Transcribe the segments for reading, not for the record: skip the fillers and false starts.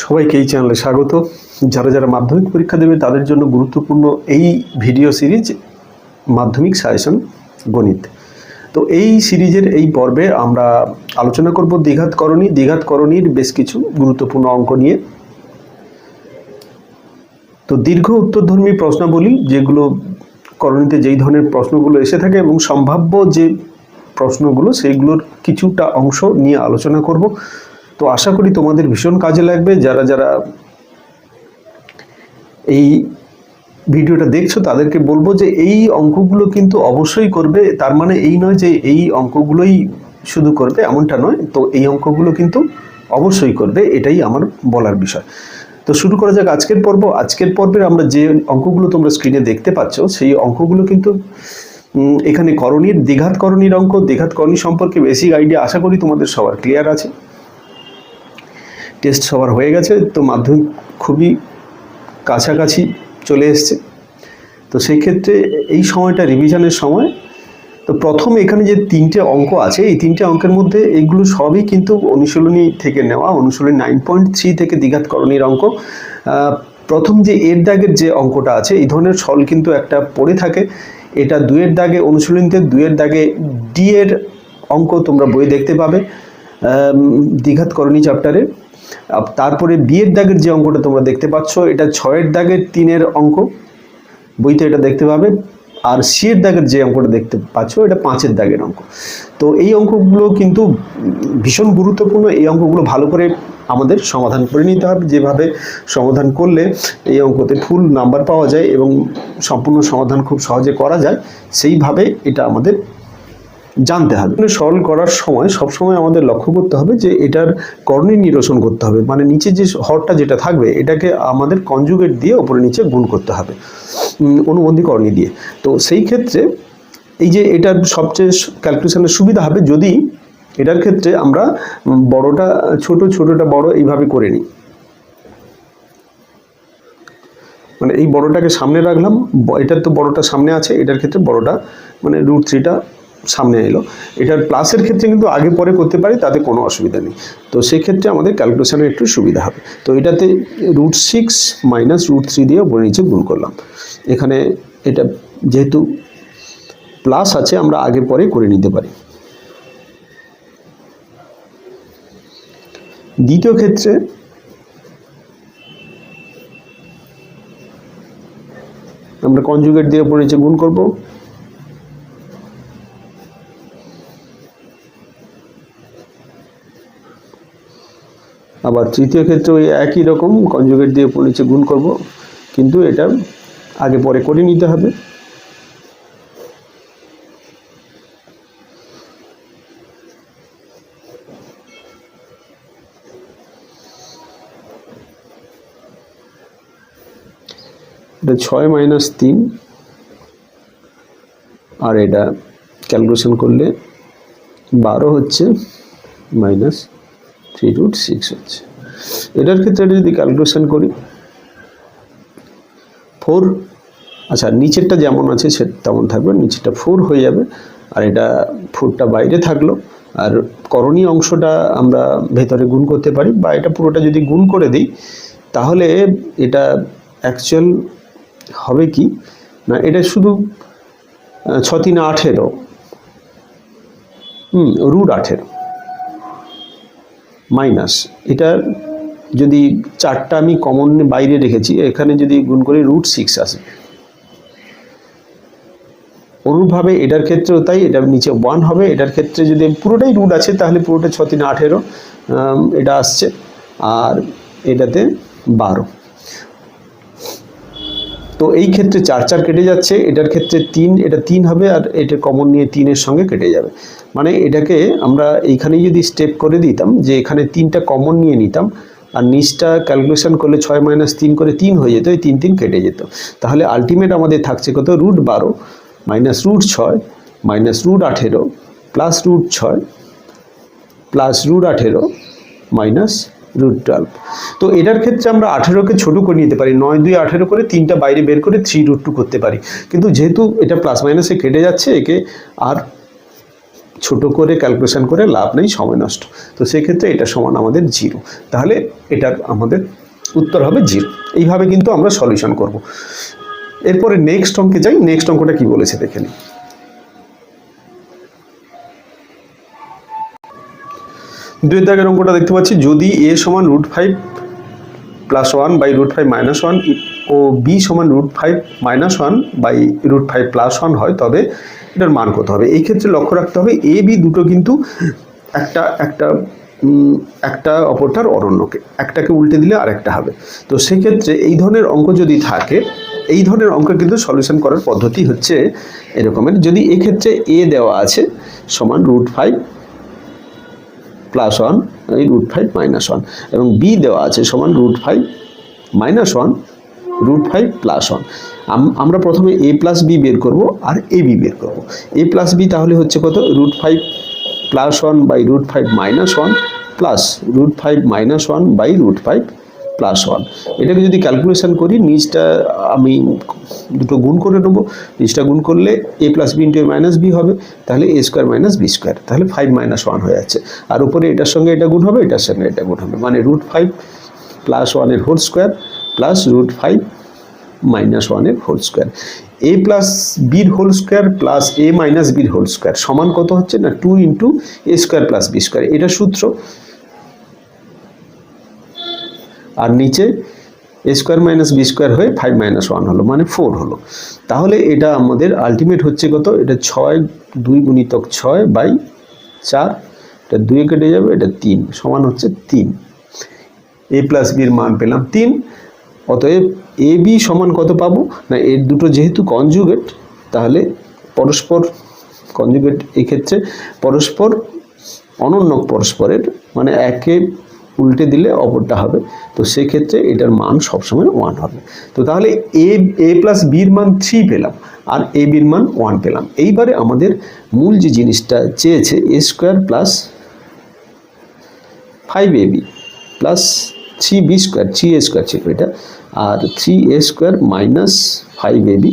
সবাইকে এই চ্যানেলে স্বাগত। যারা যারা মাধ্যমিক পরীক্ষা দেবে তাদের জন্য গুরুত্বপূর্ণ এই ভিডিও সিরিজ মাধ্যমিক সাজেশন গণিত। তো এই সিরিজের এই পর্বে আমরা আলোচনা করব দ্বিঘাত করণীর বেশ কিছু গুরুত্বপূর্ণ অঙ্ক নিয়ে। তো দীর্ঘ উত্তরধর্মী প্রশ্নাবলী, যেগুলো করণীতে যেই ধরনের প্রশ্নগুলো এসে থাকে এবং সম্ভাব্য যে প্রশ্নগুলো সেইগুলোর কিছুটা অংশ নিয়ে আলোচনা করব। তো আশা করি তোমাদের ভীষণ কাজে লাগবে। যারা যারা এই ভিডিওটা দেখছো তাদেরকে বলবো যে এই অঙ্কগুলো কিন্তু অবশ্যই করবে। তার মানে এই নয় যে এই অঙ্কগুলোই শুধু করবে, এমনটা নয়। তো এই অঙ্কগুলো কিন্তু অবশ্যই করবে, এটাই আমার বলার বিষয়। তো শুরু করা যাক আজকের পর্ব। আজকের পর্বে আমরা যে অঙ্কগুলো তোমরা স্ক্রিনে দেখতে পাচ্ছ সেই অঙ্কগুলো কিন্তু এখানে দ্বিঘাত করণীর অঙ্ক। দ্বিঘাত করণী সম্পর্কে বেসিক আইডিয়া আশা করি তোমাদের সবার ক্লিয়ার আছে। টেস্ট সবার হয়ে গেছে, তো মাধ্যমিক খুবই কাছাকাছি চলে এসছে। তো সেই ক্ষেত্রে এই সময়টা রিভিশনের সময়। তো প্রথম এখানে যে তিনটে অঙ্ক আছে, এই তিনটে অঙ্কের মধ্যে এগুলো সবই কিন্তু অনুশীলনী থেকে নেওয়া। অনুশীলনী 9.3 থেকে দ্বিঘাত করণীর অঙ্ক। প্রথম যে এর দাগের যে অঙ্কটা আছে, এই ধরনের ছল কিন্তু একটা পড়ে থাকে। এটা 2-এর দাগে অনুশীলনীতে, 2-এর দাগে ডি এর অঙ্ক তোমরা বই দেখতে পাবে দ্বিঘাত করণী চ্যাপ্টারে। তারপরে বিয়ের দাগের যে অঙ্কটা তোমরা দেখতে পাচ্ছ, এটা 6-এর দাগের 3-এর অঙ্ক, বইতে এটা দেখতে পাবে। আর সিয়ের দাগের যে অঙ্কটা দেখতে পাচ্ছ, এটা 5-এর দাগের অঙ্ক। তো এই অঙ্কগুলো কিন্তু ভীষণ গুরুত্বপূর্ণ। এই অঙ্কগুলো ভালো করে আমাদের সমাধান করে নিতে হবে। যেভাবে সমাধান করলে এই অঙ্কতে ফুল নাম্বার পাওয়া যায় এবং সম্পূর্ণ সমাধান খুব সহজে করা যায়, সেইভাবে এটা আমাদের জানতে হবে। সরল করার সময় সবসময় আমাদের লক্ষ্য করতে হবে যে এটার করণী নিরসন করতে হবে। মানে নিচে যে হরটা যেটা থাকবে, এটাকে আমাদের কনজুগেট দিয়ে ওপরে নিচে গুণ করতে হবে অনুবন্ধী করণী দিয়ে। তো সেই ক্ষেত্রে এই যে এটার সবচেয়ে ক্যালকুলেশনের সুবিধা হবে যদি এটার ক্ষেত্রে আমরা বড়টা ছোট, ছোটটা বড় এইভাবে করে নিই। মানে এই বড়টাকে সামনে রাখলাম, এটার তো বড়টা সামনে আছে, এটার ক্ষেত্রে বড়টা মানে √3টা সামনে এলো। এটার প্লাসের ক্ষেত্রে কিন্তু আগে পরে করতে পারি, তাতে কোনো অসুবিধা নেই। তো সেই ক্ষেত্রে আমাদের ক্যালকুলেশনের একটু সুবিধা হবে। তো এটাতে √6 মাইনাস √3 দিয়ে উপরে নিচে গুণ করলাম। এখানে এটা যেহেতু প্লাস আছে, আমরা আগে পরে করে নিতে পারি। দ্বিতীয় ক্ষেত্রে আমরা কনজুগেট দিয়ে উপরে নিচে গুণ করব। আবার তৃতীয় ক্ষেত্রে ওই একই রকম কনজুগেট দিয়ে উপরে নিচে গুণ করব, কিন্তু এটা আগে পরে করে নিতে হবে। এটা 6 মাইনাস 3, আর এটা ক্যালকুলেশন করলে 12 হচ্ছে, মাইনাস 3√6 হচ্ছে। এটার ক্ষেত্রে যদি ক্যালকুলেশন করি 4, আচ্ছা নিচেরটা যেমন আছে সে তেমন থাকবে, নিচেরটা 4 হয়ে যাবে, আর এটা 4টা বাইরে থাকলো। আর করণীয় অংশটা আমরা ভেতরে গুণ করতে পারি, বা এটা পুরোটা যদি গুণ করে দিই তাহলে এটা অ্যাকচুয়াল হবে কি না, এটা শুধু 6 3 18, √18 মাইনাস এটা যদি 4টা আমি কমন বাইরে রেখেছি, এখানে যদি গুণ করি √6 আসবে। অনুরূপভাবে এটার ক্ষেত্রেও তাই, এটার নিচে 1 হবে। এটার ক্ষেত্রে যদি পুরোটাই রুট আছে তাহলে পুরোটা 6 3 18 এটা আসছে, আর এটাতে 12। তো এই ক্ষেত্রে 4 4 কেটে যাচ্ছে, এটার ক্ষেত্রে 3, এটা 3 হবে, আর এটা কমন নিয়ে 3-এর সঙ্গে কেটে যাবে। মানে এটাকে আমরা এইখানেই যদি স্টেপ করে দিতাম যে এখানে 3টা কমন নিয়ে নিতাম, আর নিচটা ক্যালকুলেশন করলে 6 মাইনাস 3 করে 3 হয়ে যেত, এই 3 3 কেটে যেত। তাহলে আলটিমেট আমাদের থাকছে কত, √12 minus √6 minus √18 plus √6 plus √18 minus √12। তো এটার ক্ষেত্রে আমরা 18কে ছোট করে নিতে পারি, 9 2 18 করে 3টা বাইরে বের করে 3√2 করতে পারি। কিন্তু যেহেতু এটা প্লাস মাইনাসে কেটে যাচ্ছে, একে আর ছোট করে ক্যালকুলেশন করে লাভ নেই, সময় নষ্ট। তো সেক্ষেত্রে এটা সমান আমাদের 0, তাহলে এটার আমাদের উত্তর হবে 0। এইভাবে কিন্তু আমরা সলিউশন করব। এরপরে নেক্সট অঙ্কে যাই। নেক্সট অঙ্কটা কি বলেছে দেখে নিই। দুই দাগের অঙ্কটা দেখতে পাচ্ছি, যদি a সমান √5 + 1 / √5 - 1 ও b সমান √5 - 1 / √5 + 1 হয়, তবে এটার মান কত হবে? এই ক্ষেত্রে লক্ষ্য রাখতে হবে a b দুটো কিন্তু একটা অপরটার অরণ্যকে, একটাকে উল্টে দিলে আরেকটা হবে। তো সেক্ষেত্রে এই ধরনের অঙ্ক যদি থাকে, এই ধরনের অঙ্ক কিন্তু সলিউশন করার পদ্ধতি হচ্ছে এরকমের। যদি এক্ষেত্রে a দেওয়া আছে সমান √5 + 1 / √5 - 1 এবং b দেওয়া আছে সমান √5 - 1 √5 + 1, আমরা প্রথমে a + b বের করব আর ab বের করব। a + b তাহলে হচ্ছে কত? √5 + 1 / √5 - 1 প্লাস √5 - 1 / √5 + 1। এটাকে যদি ক্যালকুলেশন করি, নিচটা আমি দুটো গুণ করে নেব। নিচটা গুণ করলে a + b × a - b হবে, তাহলে a² - b², তাহলে 5 - 1 হয়ে যাচ্ছে। আর উপরে এটার সঙ্গে এটা গুণ হবে, এটার সঙ্গে এটা গুণ হবে, মানে √5 + 1 এর হোল স্কোয়ার প্লাস √5 - 1 এর হোল স্কোয়ার। a + b এর whole square plus a - b এর হোল স্কোয়ার সমান কত হচ্ছে না 2 × a² + b², এটা সূত্র। আর নিচে a² - b² হয়ে 5 - 1 হলো, মানে 4 হলো। তাহলে এটা আমাদের আলটিমেট হচ্ছে কত? এটা 6 2 × 6/4, এটা 2 কেটে যাবে, এটা 3 সমান হচ্ছে 3। a + b এর মান পেলাম 3। অতএব এ বি সমান কত পাবো না, এর দুটো যেহেতু কনজুগেট, তাহলে পরস্পর কনজুগেট, এক্ষেত্রে পরস্পর অনন্য পরস্পরের, মানে একে উল্টে দিলে অপরটা হবে। তো সেক্ষেত্রে এটার মান সবসময় 1 হবে। তো তাহলে a + b এর মান 3 পেলাম আর a b এর মান 1 পেলাম। এইবারে আমাদের মূল যে জিনিসটা চেয়েছে a² + 5ab plus 3b² 3a² ছিল এটা, আর 3a² - 5ab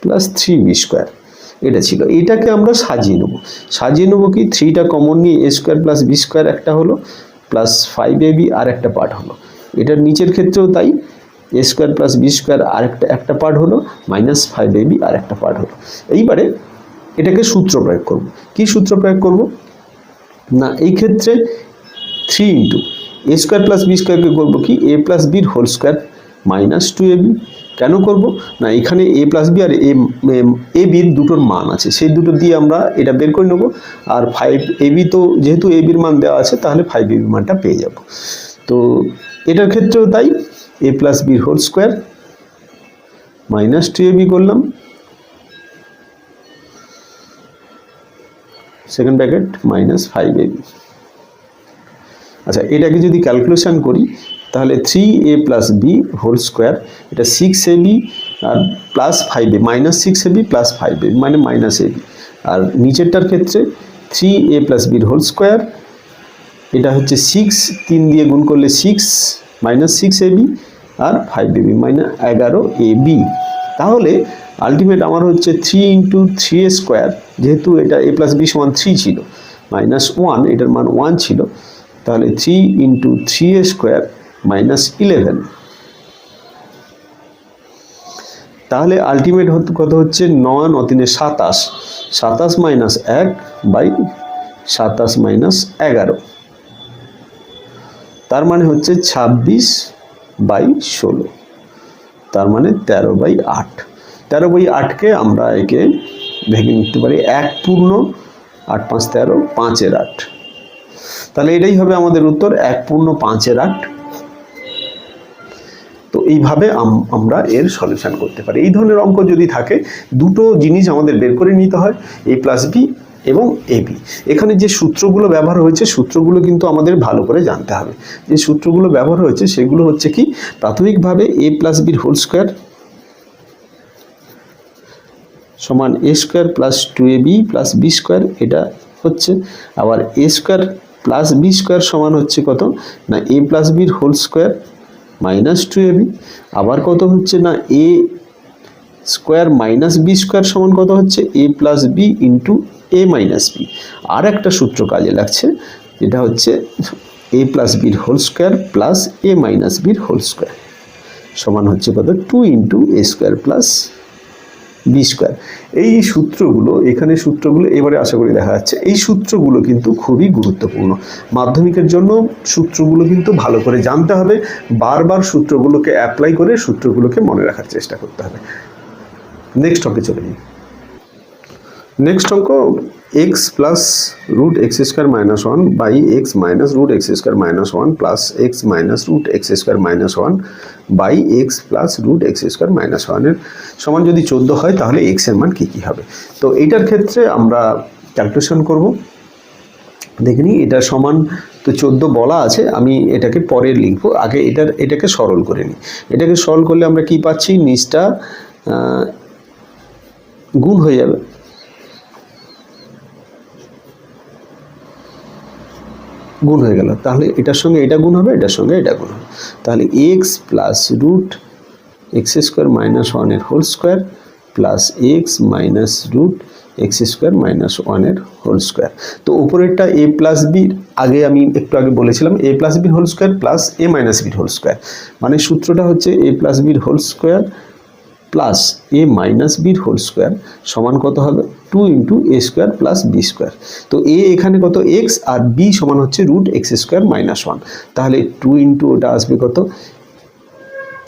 প্লাস 3b² এটা ছিল। এটাকে আমরা সাজিয়ে নেব কি, 3টা কমন নিয়ে a² + b² একটা হলো, প্লাস 5ab আর একটা পার্ট হলো। এটার নিচের ক্ষেত্রেও তাই, a² + b² আর একটা পার্ট হলো, মাইনাস 5ab আর একটা পার্ট হলো। এইবারে এটাকে সূত্র প্রয়োগ করব। কি সূত্র প্রয়োগ করব না, এই ক্ষেত্রে 3 × a² + b² কে করব কি, a + b এর হোল স্কোয়ার মাইনাস 2ab। কেন করব না, এখানে a + b আর ab দুটোর মান আছে, সেই দুটো দিয়ে আমরা এটা বের করে নেব। আর 5ab তো যেহেতু ab এর মান দেওয়া আছে, তাহলে 5ab মানটা পেয়ে যাব। তো এটার ক্ষেত্রেও তাই, a + b এর হোল স্কোয়ার মাইনাস 2ab করলাম, সেকেন্ড ব্র্যাকেট মাইনাস 5ab। আচ্ছা, এটাকে যদি ক্যালকুলেশন করি, তাহলে 3a + b হোল স্কোয়ার, এটা 6ab আর plus 5ab, minus 6ab plus 5ab মানে মাইনাস ab। আর নিচেরটার ক্ষেত্রে 3a + b হোল স্কোয়ার, এটা হচ্ছে 6, 3 দিয়ে গুণ করলে 6 মাইনাস 6ab আর 5ab মানে 11ab। তাহলে আলটিমেট আমার হচ্ছে 3 × 3a², যেহেতু এটা a + b সমান 3 ছিল, মাইনাস 1, এটার মান 1 ছিল, তাহলে 3 × 3a² - 11। তাহলে আলটিমেট কত হচ্ছে, 9 × 3 = 27, 27 - 1 / 27 - 11, তার মানে হচ্ছে 26/16, তার মানে 13/8। 13/8কে আমরা একে ভেঙে নিতে পারি 1 পূর্ণ 8 × 5 = 13, 5/8। তাহলে এটাই হবে আমাদের উত্তর, 1 পূর্ণ 5/8। তো এইভাবে আমরা এর সলিউশন করতে পারি। এই ধরনের অঙ্ক যদি থাকে, দুটো জিনিস আমাদের বের করে নিতে হয়, a + b এবং ab। এখানে যে সূত্রগুলো ব্যবহার হয়েছে, সূত্রগুলো কিন্তু আমাদের ভালো করে জানতে হবে। যে সূত্রগুলো ব্যবহার হয়েছে সেগুলো হচ্ছে কি, প্রাথমিকভাবে a + b এর হোল স্কোয়ার সমান a² + 2ab + b², এটা হচ্ছে। আবার a² + b² সমান হচ্ছে কত না, a + b এর হোল স্কোয়ার মাইনাস 2ab। আবার কত হচ্ছে না, a² - b² সমান কত হচ্ছে, a + b × A minus B. আর একটা সূত্র কাজে লাগছে, যেটা হচ্ছে এ প্লাস বির হোল স্কোয়ার প্লাস এ মাইনাস বির হোল স্কোয়ার সমান হচ্ছে কত, 2 ইন্টু এ স্কোয়ার প্লাস বি স্কোয়ার। এই সূত্রগুলো, এখানে সূত্রগুলো এবারে আশা করি দেখা যাচ্ছে, এই সূত্রগুলো কিন্তু খুবই গুরুত্বপূর্ণ। মাধ্যমিকের জন্য সূত্রগুলো কিন্তু ভালো করে জানতে হবে, বারবার সূত্রগুলোকে অ্যাপ্লাই করে সূত্রগুলোকে মনে রাখার চেষ্টা করতে হবে। নেক্সট অঙ্কে চলে যাই। নেক্সট অঙ্ক x plus root x square minus one by x minus root x square minus one plus x minus root x square minus one by x plus root x square minus ওয়ানের সমান যদি 14 হয় তাহলে x এর মান কী কী হবে। তো এইটার ক্ষেত্রে আমরা ক্যালকুলেশন করব। দেখে নিই, এটা সমান তো 14 বলা আছে, আমি এটাকে পরে লিখব, আগে এটাকে সরল করে নিই। এটাকে সরল করলে আমরা কি পাচ্ছি, নিচটা গুণ হয়ে যাবে, গুণ হয়ে গেল, তাহলে এটার সঙ্গে এটা গুণ হবে, এটার সঙ্গে এটা গুণ হবে, তাহলে x plus root x square minus ওয়ানের whole square plus x minus root x square minus ওয়ানের হোল স্কোয়ার। তো উপরেরটা এ প্লাস বির, আগে আমি একটু আগে বলেছিলাম এ প্লাস বির হোল স্কোয়ার প্লাস এ মাইনাস বির হোল স্কোয়ার, মানে সূত্রটা হচ্ছে এ প্লাস বির হোল স্কোয়ার প্লাস এ মাইনাস বির হোল স্কোয়ার সমান কত হবে, 2 ইন্টু এ স্কোয়ার প্লাস বি স্কোয়ার। তো এ এখানে কত এক্স আর বি সমান হচ্ছে root x square minus one, তাহলে 2 ইন্টু ওটা আসবে কত,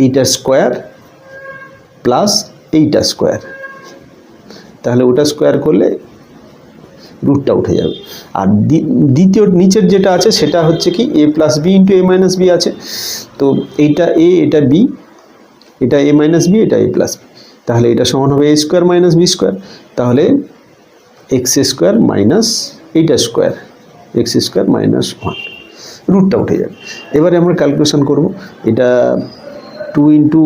এইটা স্কোয়ার প্লাস এইটা স্কোয়ার, তাহলে ওটা স্কোয়ার করলে রুটটা উঠে যাবে। আর দ্বিতীয় নিচের যেটা আছে সেটা হচ্ছে কি এ প্লাস বি ইন্টু এ মাইনাস বি আছে, তো এইটা এ এটা বি, এটা এ মাইনাস বি, এটা এ প্লাস বি, তাহলে এটা সমান হবে এ স্কোয়ার মাইনাস বি স্কোয়ার, তাহলে এক্স স্কোয়ার মাইনাস এইটা square x square minus one, রুটটা উঠে যাবে। এবারে আমরা ক্যালকুলেশন করব, এটা 2 into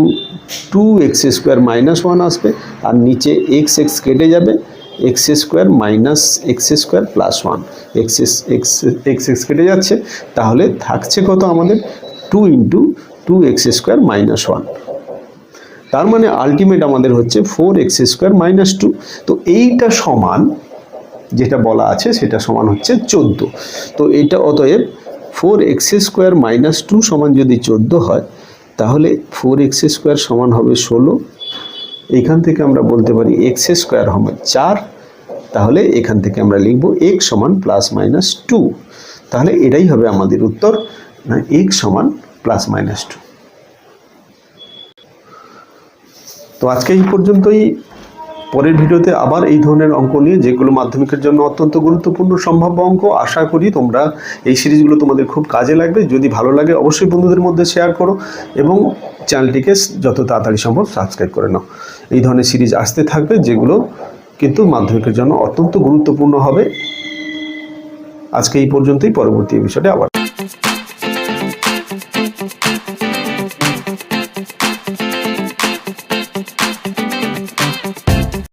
2 x square minus one আসবে, আর নিচে এক্স এক্স কেটে যাবে, x square minus x square plus one, x x কেটে যাচ্ছে, তাহলে থাকছে কত আমাদের 2 into 2 x square minus one, তার মানে আলটিমেট আমাদের হচ্ছে 4 এক্স স্কোয়ার মাইনাস 2। তো এইটা সমান, যেটা বলা আছে সেটা সমান হচ্ছে 14। তো এটা অতএব 4 এক্স স্কোয়ার মাইনাস 2 সমান যদি 14 হয়, তাহলে 4 এক্স স্কোয়ার সমান হবে 16। এখান থেকে আমরা বলতে পারি এক্স স্কোয়ার হবে 4, তাহলে এখান থেকে আমরা লিখব এক্স সমান প্লাস মাইনাস 2, তাহলে এটাই হবে আমাদের উত্তর, না এক্স সমান প্লাস মাইনাস 2। তো আজকে এই পর্যন্তই, পরের ভিডিওতে আবার এই ধরনের অঙ্ক নিয়ে, যেগুলো মাধ্যমিকের জন্য অত্যন্ত গুরুত্বপূর্ণ সম্ভাব্য অঙ্ক। আশা করি তোমরা এই সিরিজগুলো তোমাদের খুব কাজে লাগবে। যদি ভালো লাগে অবশ্যই বন্ধুদের মধ্যে শেয়ার করো এবং চ্যানেলটিকে যত তাড়াতাড়ি সম্ভব সাবস্ক্রাইব করে নাও। এই ধরনের সিরিজ আসতে থাকবে, যেগুলো কিন্তু মাধ্যমিকের জন্য অত্যন্ত গুরুত্বপূর্ণ হবে। আজকে এই পর্যন্তই, পরবর্তী এপিসোডে আবার।